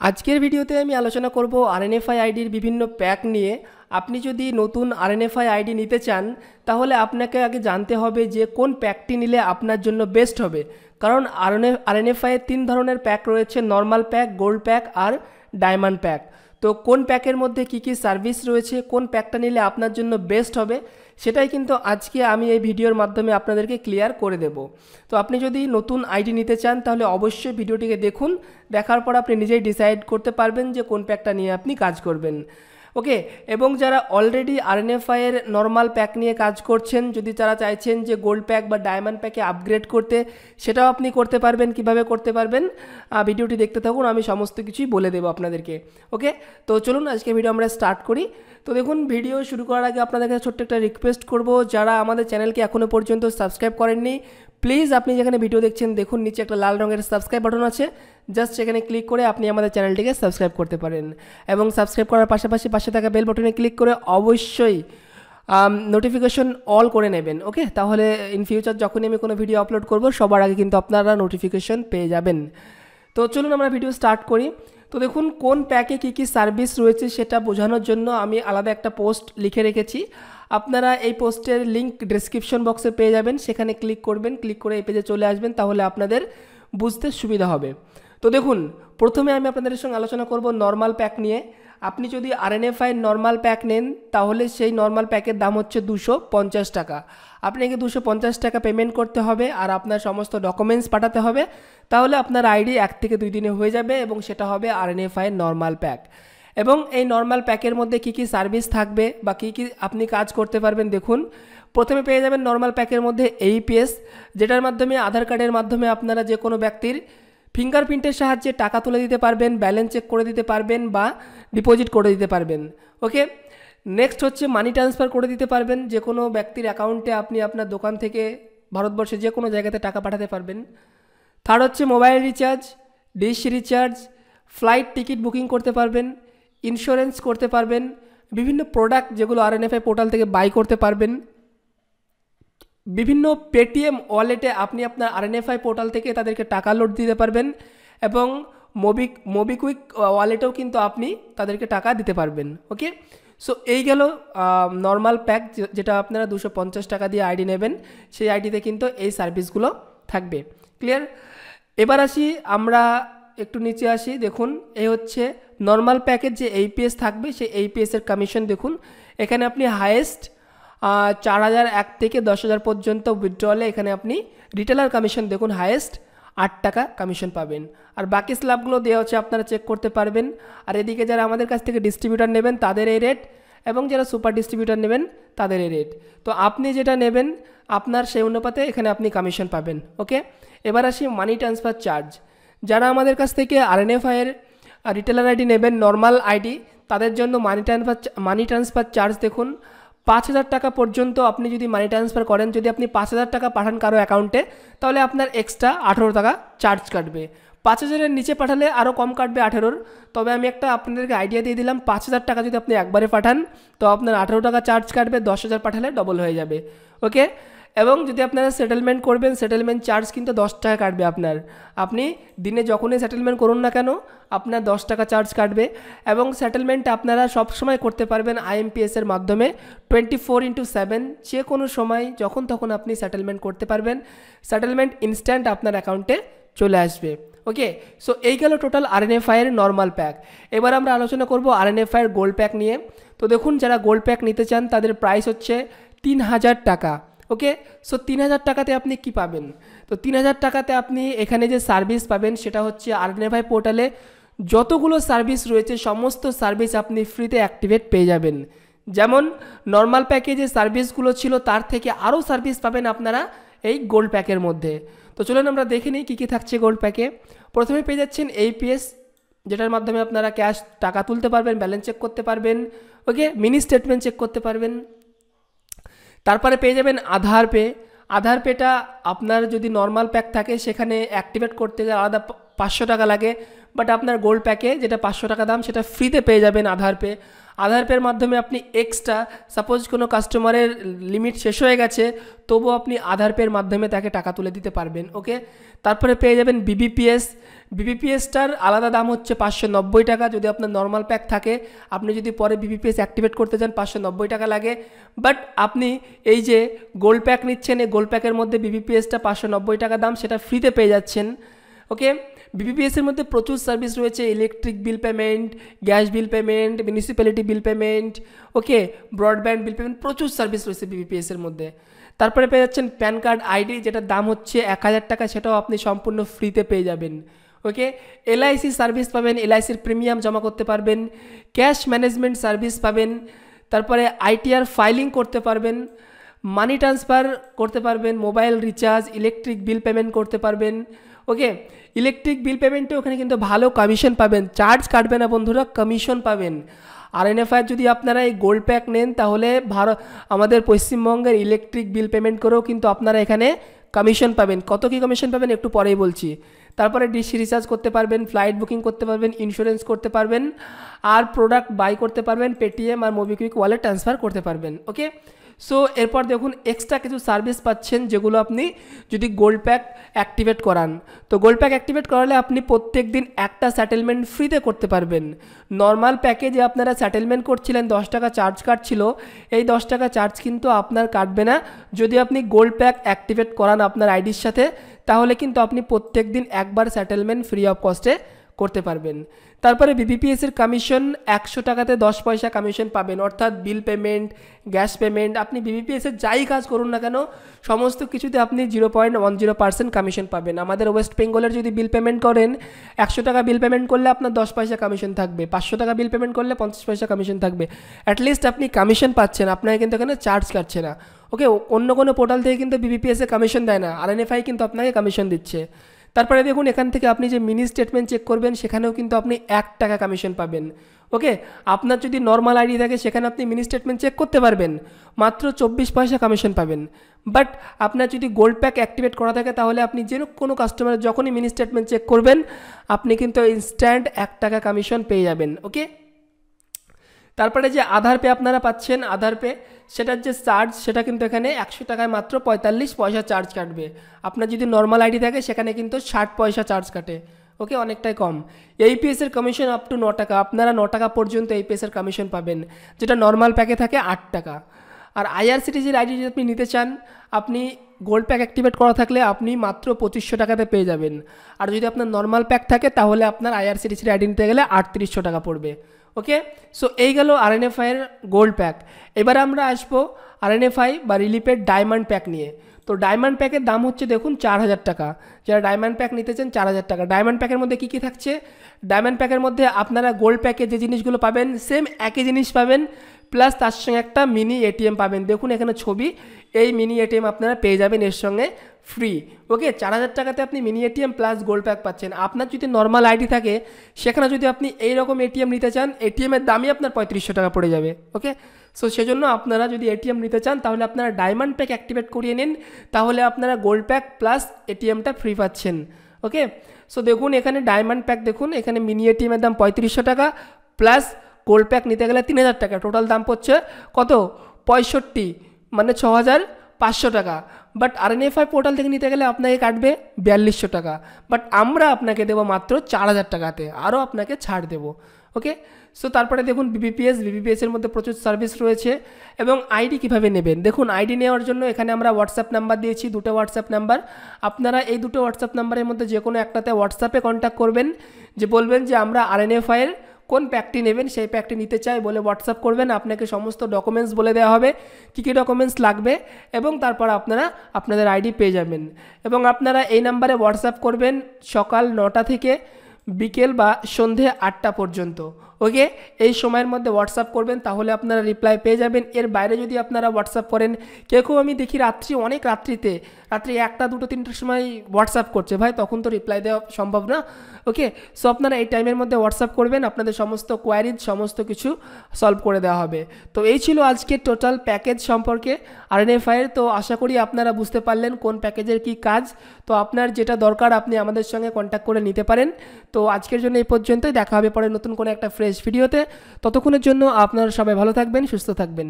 আজকের ভিডিওতে আমি আলোচনা করব আরএনএফআই আইডির বিভিন্ন প্যাক নিয়ে। আপনি যদি নতুন আরএনএফআই আইডি নিতে চান তাহলে আপনাকে আগে জানতে হবে যে কোন প্যাকটি নিলে আপনার জন্য বেস্ট হবে। কারণ আরএনএফআই এর 3 ধরনের প্যাক রয়েছে, নর্মাল প্যাক, গোল্ড প্যাক আর ডায়মন্ড প্যাক। তো কোন প্যাকের মধ্যে কি কি সার্ভিস রয়েছে, কোন প্যাকটা নিলে আপনার জন্য বেস্ট হবে, সেটাই কিন্তু আজকে আমি এই ভিডিওর মাধ্যমে আপনাদেরকে ক্লিয়ার করে দেব। তো আপনি যদি নতুন আইডি নিতে চান তাহলে অবশ্যই ভিডিওটিকে দেখুন, দেখার পর আপনি নিজেই ডিসাইড করতে পারবেন যে কোন প্যাকটা নিয়ে আপনি কাজ করবেন। ওকে, এবং যারা অলরেডি আরএনএফআই এর নর্মাল প্যাক নিয়ে কাজ করছেন, যদি তারা চাইছেন যে গোল্ড প্যাক বা ডায়মন্ড প্যাকে আপগ্রেড করতে, সেটাও আপনি করতে পারবেন। কিভাবে করতে পারবেন ভিডিওটি দেখতে থাকুন, আমি সমস্ত কিছুই বলে দেবো আপনাদেরকে। ওকে, তো চলুন আজকে ভিডিও আমরা স্টার্ট করি। তো দেখুন, ভিডিও শুরু করার আগে আপনাদের কাছে ছোট্ট একটা রিকোয়েস্ট করব, যারা আমাদের চ্যানেলকে এখনও পর্যন্ত সাবস্ক্রাইব করেননি, প্লিজ আপনি যেখানে ভিডিও দেখছেন দেখুন নিচে একটা লাল রঙের সাবস্ক্রাইব বাটন আছে, জাস্ট সেখানে ক্লিক করে আপনি আমাদের চ্যানেলটিকে সাবস্ক্রাইব করতে পারেন। এবং সাবস্ক্রাইব করার পাশাপাশি পাশে থাকা বেল বাটনে ক্লিক করে অবশ্যই নোটিফিকেশন অল করে নেবেন। ওকে, তাহলে ইন ফিউচার যখনই আমি কোনো ভিডিও আপলোড করব সবার আগে কিন্তু আপনারা নোটিফিকেশন পেয়ে যাবেন। তো চলুন আমরা ভিডিও স্টার্ট করি। তো দেখুন, কোন প্যাকে কী কী সার্ভিস রয়েছে সেটা বোঝানোর জন্য আমি আলাদা একটা পোস্ট লিখে রেখেছি। আপনারা এই পোস্টের লিঙ্ক ডেসক্রিপশন বক্সে পেয়ে যাবেন, সেখানে ক্লিক করবেন, ক্লিক করে এই পেজে চলে আসবেন, তাহলে আপনাদের বুঝতে সুবিধা হবে। তো দেখুন, প্রথমে আমি আপনাদের সঙ্গে আলোচনা করব নর্মাল প্যাক নিয়ে। আপনি যদি আরএনএফআই নর্মাল প্যাক নেন তাহলে সেই নর্মাল প্যাকের দাম হচ্ছে 250 টাকা। আপনাকে 250 টাকা পেমেন্ট করতে হবে আর আপনার সমস্ত ডকুমেন্টস পাঠাতে হবে, তাহলে আপনার আইডি 1 থেকে 2 দিনে হয়ে যাবে এবং সেটা হবে আরএনএফআই নর্মাল প্যাক। এবং এই নর্মাল প্যাকের মধ্যে কী কী সার্ভিস থাকবে বা কী কী আপনি কাজ করতে পারবেন দেখুন। প্রথমে পেয়ে যাবেন নর্মাল প্যাকের মধ্যে এইপিএস, যেটার মাধ্যমে আধার কার্ডের মাধ্যমে আপনারা যে কোনো ব্যক্তির ফিঙ্গারপ্রিন্টের সাহায্যে টাকা তুলে দিতে পারবেন, ব্যালেন্স চেক করে দিতে পারবেন বা ডিপোজিট করে দিতে পারবেন। ওকে, নেক্সট হচ্ছে মানি ট্রান্সফার করে দিতে পারবেন, যে কোনো ব্যক্তির অ্যাকাউন্টে আপনি আপনার দোকান থেকে ভারতবর্ষে যে কোনো জায়গাতে টাকা পাঠাতে পারবেন। থার্ড হচ্ছে mobile recharge, dish recharge, flight ticket booking করতে পারবেন, ইন্স্যুরেন্স করতে পারবেন, বিভিন্ন প্রোডাক্ট যেগুলো আরএনএফআই পোর্টাল থেকে বাই করতে পারবেন, বিভিন্ন পেটিএম ওয়ালেটে আপনি আপনার আরএনএফআই পোর্টাল থেকে তাদেরকে টাকা লোড দিতে পারবেন এবং মোবিকুইক ওয়ালেটেও কিন্তু আপনি তাদেরকে টাকা দিতে পারবেন। ওকে, সো এই গেল নর্মাল প্যাক, যেটা আপনারা 250 টাকা দিয়ে আইডি নেবেন, সেই আইডিতে কিন্তু এই সার্ভিসগুলো থাকবে। ক্লিয়ার? এবার আসি, আমরা একটু নিচে আসি। দেখুন, এই হচ্ছে নর্মাল প্যাকের যে এইপিএস থাকবে, সেই এইপিএসের কমিশন দেখুন। এখানে আপনি হায়েস্ট 4001 থেকে 10,000 পর্যন্ত উইথড্রলে এখানে আপনি রিটেলার কমিশন দেখুন হায়েস্ট 8 টাকা কমিশন পাবেন। আর বাকি স্ল্যাবগুলো দেওয়া হচ্ছে, আপনারা চেক করতে পারবেন। আর এদিকে যারা আমাদের কাছ থেকে ডিস্ট্রিবিউটার নেবেন তাদের এই রেট, এবং যারা সুপার ডিস্ট্রিবিউটার নেবেন তাদের এই রেট। তো আপনি যেটা নেবেন আপনার সেই অনুপাতে এখানে আপনি কমিশন পাবেন। ওকে, এবার আসি মানি ট্রান্সফার চার্জ। যারা আমাদের কাছ থেকে আরএনএফআই এর রিটেলার আইডি নেবেন, নর্মাল আইডি, তাদের জন্য মানি ট্রান্সফার চার্জ দেখুন 5,000 টাকা পর্যন্ত আপনি যদি মানি ট্রান্সফার করেন, যদি আপনি 5,000 টাকা পাঠান কারো অ্যাকাউন্টে, তাহলে আপনার এক্সট্রা 18 টাকা চার্জ কাটবে। 5,000-এর নিচে পাঠালে আরও কম কাটবে 18-র। তবে আমি একটা আপনাদেরকে আইডিয়া দিয়ে দিলাম, 5,000 টাকা যদি আপনি একবারে পাঠান তো আপনার 18 টাকা চার্জ কাটবে, 10,000 পাঠালে ডবল হয়ে যাবে। ওকে, এবং যদি আপনারা সেটেলমেন্ট করবেন, সেটেলমেন্ট চার্জ কিন্তু 10 টাকা কাটবে আপনার। আপনি দিনে যখনই সেটেলমেন্ট করুন না কেন আপনার 10 টাকা চার্জ কাটবে। এবং সেটেলমেন্ট আপনারা সব সময় করতে পারবেন আইএমপিএসের মাধ্যমে, 24/7, যে কোনো সময় যখন তখন আপনি সেটেলমেন্ট করতে পারবেন। সেটেলমেন্ট ইনস্ট্যান্ট আপনার অ্যাকাউন্টে চলে আসবে। ওকে, সো এই গেল টোটাল আরএনএফআই এর নর্মাল প্যাক। এবার আমরা আলোচনা করব আরএনএফআই এর গোল্ড প্যাক নিয়ে। তো দেখুন, যারা গোল্ড প্যাক নিতে চান তাদের প্রাইস হচ্ছে 3,000 টাকা। ওকে, সো 3,000 টাকাতে আপনি কি পাবেন? তো 3,000 টাকাতে আপনি এখানে যে সার্ভিস পাবেন সেটা হচ্ছে আরএনএফআই পোর্টালে যতগুলো সার্ভিস রয়েছে সমস্ত সার্ভিস আপনি ফ্রিতে অ্যাক্টিভেট পেয়ে যাবেন। যেমন নর্মাল প্যাকে যে সার্ভিসগুলো ছিল তার থেকে আরও সার্ভিস পাবেন আপনারা এই গোল্ড প্যাকের মধ্যে। তো চলুন আমরা দেখে নিই কী কী থাকছে গোল্ড প্যাকে। প্রথমে পেয়ে যাচ্ছেন এইপিএস, যেটার মাধ্যমে আপনারা ক্যাশ টাকা তুলতে পারবেন, ব্যালেন্স চেক করতে পারবেন। ওকে, মিনি স্টেটমেন্ট চেক করতে পারবেন। তারপরে পেয়ে যাবেন আধার পে। আধার পেটা আপনার যদি নর্মাল প্যাক থাকে সেখানে অ্যাক্টিভেট করতে গেলে আলাদা 500 টাকা লাগে, বাট আপনার গোল্ড প্যাকে যেটা 500 টাকা দাম সেটা ফ্রিতে পেয়ে যাবেন আধার পে। আধার পের মাধ্যমে আপনি এক্সট্রা, সাপোজ কোনো কাস্টমারের লিমিট শেষ হয়ে গেছে তবুও আপনি আধার পের মাধ্যমে তাকে টাকা তুলে দিতে পারবেন। ওকে, তারপরে পেয়ে যাবেন বিবিপিএস। বিবিপিএসটার আলাদা দাম হচ্ছে 590 টাকা। যদি আপনার নর্মাল প্যাক থাকে, আপনি যদি পরে বিবিপিএস অ্যাক্টিভেট করতে চান 590 টাকা লাগে। বাট আপনি এই যে গোল্ড প্যাক নিচ্ছেন, এই গোল্ড প্যাকের মধ্যে বিবিপিএসটা 590 টাকা দাম, সেটা ফ্রিতে পেয়ে যাচ্ছেন। ওকে, বিবিপিএসের মধ্যে প্রচুর সার্ভিস রয়েছে, electric bill payment, gas bill payment, municipality bill payment, okay, broadband bill payment, প্রচুর সার্ভিস রয়েছে বিবিপিএসের মধ্যে। তারপরে পেয়ে যাচ্ছেন প্যান কার্ড আইডি, যেটার দাম হচ্ছে 1000 টাকা, সেটাও আপনি সম্পূর্ণ ফ্রিতে পেয়ে যাবেন। ওকে, এলআইসি সার্ভিস পাবেন, এলআইসির প্রিমিয়াম জমা করতে পারবেন, ক্যাশ ম্যানেজমেন্ট সার্ভিস পাবেন, তারপরে আইটিআর ফাইলিং করতে পারবেন, মানি ট্রান্সফার করতে পারবেন, mobile recharge, electric bill payment করতে পারবেন। ওকে, ইলেকট্রিক বিল পেমেন্টে ওখানে কিন্তু ভালো কমিশন পাবেন, চার্জ কাটবে না বন্ধুরা, কমিশন পাবেন। আরএনএফআই যদি আপনারা এই গোল্ড প্যাক নেন, তাহলে আমাদের পশ্চিমবঙ্গের ইলেকট্রিক বিল পেমেন্ট করেও কিন্তু আপনারা এখানে কমিশন পাবেন। কত কী কমিশন পাবেন একটু পরেই বলছি। তারপরে ডিশ রিচার্জ করতে পারবেন, ফ্লাইট বুকিং করতে পারবেন, ইন্স্যুরেন্স করতে পারবেন, আর প্রোডাক্ট বাই করতে পারবেন, পেটিএম আর মোবিকুইক ওয়ালেট ট্রান্সফার করতে পারবেন। ওকে, সো এরপর দেখুন এক্সট্রা কিছু সার্ভিস পাচ্ছেন, যেগুলো আপনি যদি গোল্ড প্যাক অ্যাক্টিভেট করান। তো গোল্ড প্যাক অ্যাক্টিভেট করালে আপনি প্রত্যেক দিন একটা সেটেলমেন্ট ফ্রিতে করতে পারবেন। নর্মাল প্যাকে যে আপনারা সেটেলমেন্ট করছিলেন 10 টাকা চার্জ কাটছিল, এই 10 টাকা চার্জ কিন্তু আপনার কাটবে না যদি আপনি গোল্ড প্যাক অ্যাক্টিভেট করান আপনার আইডির সাথে, তাহলে কিন্তু আপনি প্রত্যেক দিন একবার সেটেলমেন্ট ফ্রি অফ কস্টে করতে পারবেন। তারপরে বিবিপিএসের কমিশন 100 টাকাতে 10 পয়সা কমিশন পাবেন, অর্থাৎ বিল পেমেন্ট, গ্যাস পেমেন্ট, আপনি বিবিপিএসের যাই কাজ করুন না কেন সমস্ত কিছুতে আপনি 0.10% কমিশন পাবেন। আমাদের ওয়েস্ট বেঙ্গলের যদি বিল পেমেন্ট করেন, 100 টাকা বিল পেমেন্ট করলে আপনার 10 পয়সা কমিশন থাকবে, 500 টাকা বিল পেমেন্ট করলে 50 পয়সা কমিশন থাকবে। অ্যাটলিস্ট আপনি কমিশন পাচ্ছেন, আপনাকে কিন্তু এখানে চার্জ কাটছে না। ওকে, অন্য কোনো পোর্টাল থেকে কিন্তু বিবিপিএসে কমিশন দেয় না, আরএনএফআই কিন্তু আপনাকে কমিশন দিচ্ছে। তারপরে দেখুন এখান থেকে আপনি যে মিনি স্টেটমেন্ট চেক করবেন, সেখানেও কিন্তু আপনি 1 টাকা কমিশন পাবেন। ওকে, আপনার যদি নর্মাল আইডি থাকে সেখানে আপনি মিনি স্টেটমেন্ট চেক করতে পারবেন, মাত্র 24 পয়সা কমিশন পাবেন। বাট আপনার যদি গোল্ড প্যাক অ্যাক্টিভেট করা থাকে, তাহলে আপনি যে কোনো কাস্টমারের যখনই মিনি স্টেটমেন্ট চেক করবেন, আপনি কিন্তু ইনস্ট্যান্ট 1 টাকা কমিশন পেয়ে যাবেন। ওকে, তারপরে যে আধার পে আপনারা পাচ্ছেন, আধার পে সেটার যে চার্জ, সেটা কিন্তু এখানে 100 টাকায় মাত্র 45 পয়সা চার্জ কাটবে। আপনার যদি নর্মাল আইডি থাকে সেখানে কিন্তু 60 পয়সা চার্জ কাটে। ওকে, অনেকটাই কম। এইপিএসের কমিশন আপ টু 9 টাকা, আপনারা 9 টাকা পর্যন্ত এইপিএসের কমিশন পাবেন, যেটা নর্মাল প্যাকে থাকে 8 টাকা। আর আইআরসিটিসির আইডি যদি আপনি নিতে চান, আপনি গোল্ড প্যাক অ্যাক্টিভেট করা থাকলে আপনি মাত্র 2500 টাকাতে পেয়ে যাবেন। আর যদি আপনার নর্মাল প্যাক থাকে, তাহলে আপনার আইআরসিটিসির আইডি নিতে গেলে 3800 টাকা পড়বে। ওকে, সো এই গেল আরএনএফআইয়ের গোল্ড প্যাক। এবার আমরা আসবো আরএনএফআই বা রিলিফের ডায়মন্ড প্যাক নিয়ে। তো ডায়মন্ড প্যাকের দাম হচ্ছে দেখুন 4000 টাকা। যারা ডায়মন্ড প্যাক নিতে চান 4000 টাকা। ডায়মন্ড প্যাকের মধ্যে কী কী থাকছে? ডায়মন্ড প্যাকের মধ্যে আপনারা গোল্ড প্যাকে যে জিনিসগুলো পাবেন সেম একই জিনিস পাবেন, প্লাস তার সঙ্গে একটা মিনি এটিএম পাবেন। দেখুন এখানে ছবি, এই মিনি এটিএম আপনারা পেয়ে যাবেন এর সঙ্গে ফ্রি। ওকে, 4000 টাকাতে আপনি mini ATM plus gold pack পাচ্ছেন। আপনার যদি নর্মাল আইডি থাকে, সেখানে যদি আপনি এইরকম এটিএম নিতে চান, এটিএমের দামই আপনার 3500 টাকা পড়ে যাবে। ওকে, সো সেজন্য আপনারা যদি এটিএম নিতে চান, তাহলে আপনারা ডায়মন্ড প্যাক অ্যাক্টিভেট করিয়ে নিন, তাহলে আপনারা গোল্ড প্যাক প্লাস এটিএমটা ফ্রি পাচ্ছেন। ওকে, সো দেখুন এখানে ডায়মন্ড প্যাক, দেখুন এখানে মিনি এটিএমের দাম 3500 টাকা, প্লাস গোল্ড প্যাক নিতে গেলে 3000 টাকা। টোটাল দাম পড়ছে কত? 65, মানে 6500 টাকা। বাট আরএনএফআই পোর্টাল থেকে নিতে গেলে আপনাকে কাটবে 4200 টাকা। বাট আমরা আপনাকে দেবো মাত্র 4000 টাকাতে, আরও আপনাকে ছাড় দেবো। ওকে, সো তারপরে দেখুন বিবিপিএসের মধ্যে প্রচুর সার্ভিস রয়েছে। এবং আইডি কীভাবে নেবেন, দেখুন আইডি নেওয়ার জন্য এখানে আমরা হোয়াটসঅ্যাপ নাম্বার দিয়েছি, 2টো হোয়াটসঅ্যাপ নাম্বার। আপনারা এই 2টো হোয়াটসঅ্যাপ নাম্বারের মধ্যে যে কোনো একটাতে হোয়াটসঅ্যাপে কন্ট্যাক্ট করবেন, যে বলবেন যে আমরা আরএনএফআইয়ের কোন প্যাকটি নেবেন, সেই প্যাকটি নিতে চাই বলে হোয়াটসঅ্যাপ করবেন। আপনাকে সমস্ত ডকুমেন্টস বলে দেওয়া হবে, কী কী ডকুমেন্টস লাগবে, এবং তারপর আপনারা আপনাদের আইডি পেয়ে যাবেন। এবং আপনারা এই নাম্বারে হোয়াটসঅ্যাপ করবেন সকাল 9টা থেকে বিকেল বা সন্ধে 8টা পর্যন্ত। ওকে, এই সময়ের মধ্যে হোয়াটসঅ্যাপ করবেন, তাহলে আপনারা রিপ্লাই পেয়ে যাবেন। এর বাইরে যদি আপনারা হোয়াটসঅ্যাপ করেন, কেউ আমি দেখি অনেক রাত্রি 1টা 2টো 3টার সময় হোয়াটসঅ্যাপ করছে, ভাই তখন তো রিপ্লাই দেওয়া সম্ভব না। ওকে, সো আপনারা এই টাইমের মধ্যে হোয়াটসঅ্যাপ করবেন, আপনাদের সমস্ত কোয়ারিজ সমস্ত কিছু সলভ করে দেওয়া হবে। তো এই ছিল আজকে টোটাল প্যাকেজ সম্পর্কে আরএনএফআইয়ের। তো আশা করি আপনারা বুঝতে পারলেন কোন প্যাকেজের কি কাজ। তো আপনার যেটা দরকার আপনি আমাদের সঙ্গে কন্ট্যাক্ট করে নিতে পারেন। তো আজকের জন্য এই পর্যন্তই, দেখা হবে পরে নতুন কোনো একটা ফ্রেশ ভিডিওতে। ততক্ষণের জন্য আপনারা সবাই ভালো থাকবেন, সুস্থ থাকবেন।